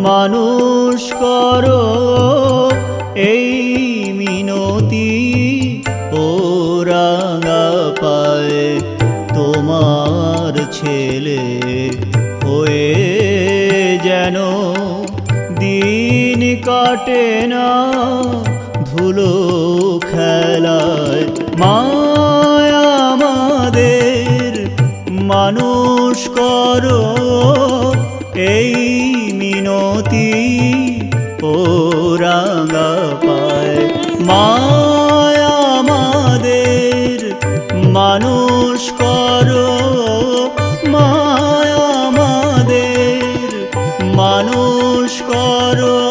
মানুষ করো এই মিনতি ও রাঙা পায়ে তোমার ছেলে হয়ে যেন দিন কাটে না ধুলো খেলায়। মায় আমাদের মানুষ করো এই মিনতি ও রাঙা পায়। মায় আমাদের মানুষ করো, মায় আমাদের মানুষ করো।